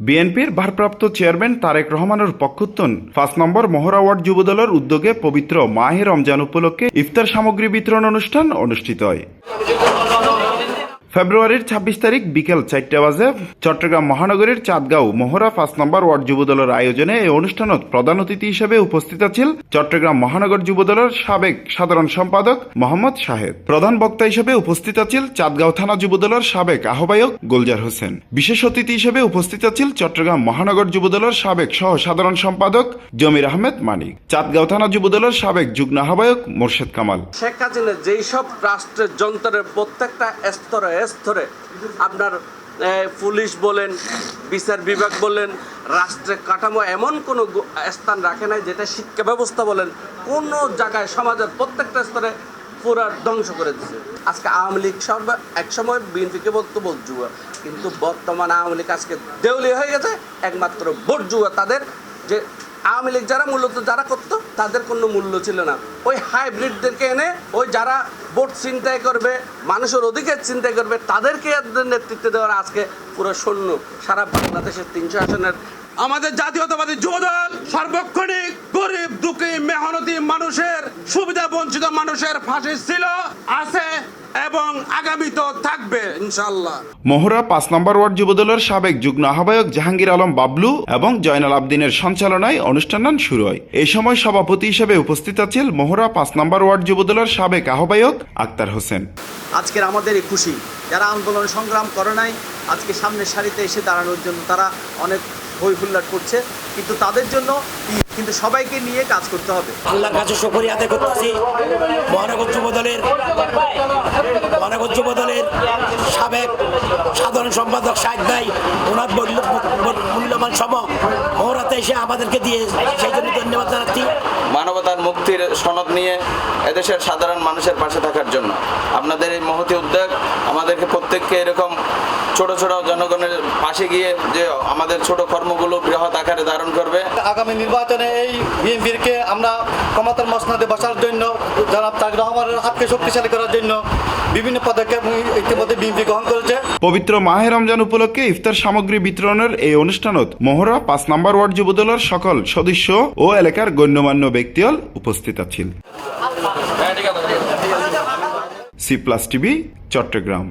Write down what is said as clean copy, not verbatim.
বিএনপির ভারপ্রাপ্ত চেয়ারম্যান তারেক রহমানের পক্ষোত্তন ৫ নম্বর মহড়া ওয়ার্ড যুবদলের উদ্যোগে পবিত্র মাহে রমজান উপলক্ষে ইফতার সামগ্রী বিতরণ অনুষ্ঠান অনুষ্ঠিত হয়। ফেব্রুয়ারির ২৬ তারিখ বিকেল ৪টা বাজে চট্টগ্রাম মহানগরীর চাঁদগাঁও মহড়া ৫ নম্বর ওয়ার্ড যুবদলের আয়োজনে এই অনুষ্ঠানত প্রধান অতিথি হিসেবে উপস্থিত ছিল চট্টগ্রাম মহানগর যুবদলের সাবেক সাধারণ সম্পাদক মোহাম্মদ শাহেদ। প্রধান বক্তা হিসেবে উপস্থিত ছিল চাঁদগাঁও থানা যুবদলের সাবেক আহ্বায়ক গুলজার হোসেন। বিশেষ অতিথি হিসেবে উপস্থিত ছিল চট্টগ্রাম মহানগর যুবদলের সাবেক সহ সাধারণ সম্পাদক জমির আহমেদ মানিক, চাঁদগাঁও থানা যুবদলের সাবেক যুগ্ম আহ্বায়ক মোর্শেদ কামাল। শেখ হাসিনা যেই সব রাষ্ট্রের যন্ত্রের প্রত্যেকটা স্তরে আপনার পুলিশ বলেন, বিচার বিভাগ বলেন, রাষ্ট্রের কাঠামো এমন কোনো স্থান রাখে নাই যেটা শিক্ষা ব্যবস্থা বলেন কোনো জায়গায় সমাজের প্রত্যেকটা স্তরে পুরা ধ্বংস করে দিচ্ছে। আজকে আওয়ামী লীগ সব একসময় বিএনপিকে বলতো ভোট জুয়া, কিন্তু বর্তমান আওয়ামী লীগ আজকে দেউলিয়া হয়ে গেছে একমাত্র ভোট জুয়া। তাদের যে আওয়ামী লীগ যারা মূলত যারা করতো তাদের কোনো মূল্য ছিল না, ওই হাইব্রিডদেরকে এনে ওই যারা ভোট চিন্তাই করবে, মানুষের অধিকার চিন্তাই করবে, তাদেরকে নেতৃত্ব দেওয়ার আজকে পুরো শূন্য। সারা বাংলাদেশের ৩০০ আসনের আমাদের জাতীয়তাবাদী যুবদল সার্বক্ষণিক গরিব দুঃখী মেহনতি মানুষের সুবিধা বঞ্চিত মানুষের পাশে ছিল, আছে এবং আগামীতেও থাকবে ইনশাআল্লাহ। মহড়া ৫ নম্বর ওয়ার্ড যুবদলের সাবেক যুগ্ম আহ্বায়ক জাহাঙ্গীর আলম বাবলু এবং জয়নাল আবদিনের সঞ্চালনায় অনুষ্ঠান শুরু হয়। এই সময় সভাপতি হিসেবে উপস্থিত ছিল মহড়া ৫ নম্বর ওয়ার্ড যুবদলের সাবেক আহ্বায়ক আক্তার হোসেন। আজকের আমাদের এই খুশি, যারা আন্দোলন সংগ্রাম করে নাই আজকে সামনের সারিতে এসে দাঁড়ানোর জন্য তারা অনেক হই হুল্লাট করছে, কিন্তু তাদের জন্য কিন্তু সবাইকে নিয়ে কাজ করতে হবে। আল্লাহর কাছে শুকরিয়া আদায় করতেছি মহানগর যুবদলের সাবেক সাধারণ সম্পাদক শাহেদ ভাই, ওনার মূল্যবান সময় মহড়াতে এসে আমাদেরকে দিয়ে সেই জন্য ধন্যবাদ জানাচ্ছি। মানবতার মুক্তির সনদ নিয়ে এদেশের সাধারণ মানুষের পাশে থাকার জন্য আপনাদের এই মহতি উদ্যোগ আমাদেরকে প্রত্যেককে এরকম ছোট ছোট জনগণের পাশে গিয়ে যে আমাদের ছোট কর্মগুলো বৃহৎ আকারে ধারণ করবে। আগামী নির্বাচনে এই বিএনপিকে আমরা ক্ষমতার মসনদে বসার জন্য, জনাব তারেক রহমানের হাতকে শক্তিশালী করার জন্য বিভিন্ন পদক্ষেপ ইতিমধ্যে বিএনপি গ্রহণ করেছে। পবিত্র মাহে রমজান উপলক্ষে ইফতার সামগ্রী বিতরণের এই অনুষ্ঠানত মহড়া ৫ নম্বর ওয়ার্ড যুবদলের সকল সদস্য ও এলাকার গণ্যমান্য ব্যক্তিল উপস্থিত আছেন। C+ TV Chittagong.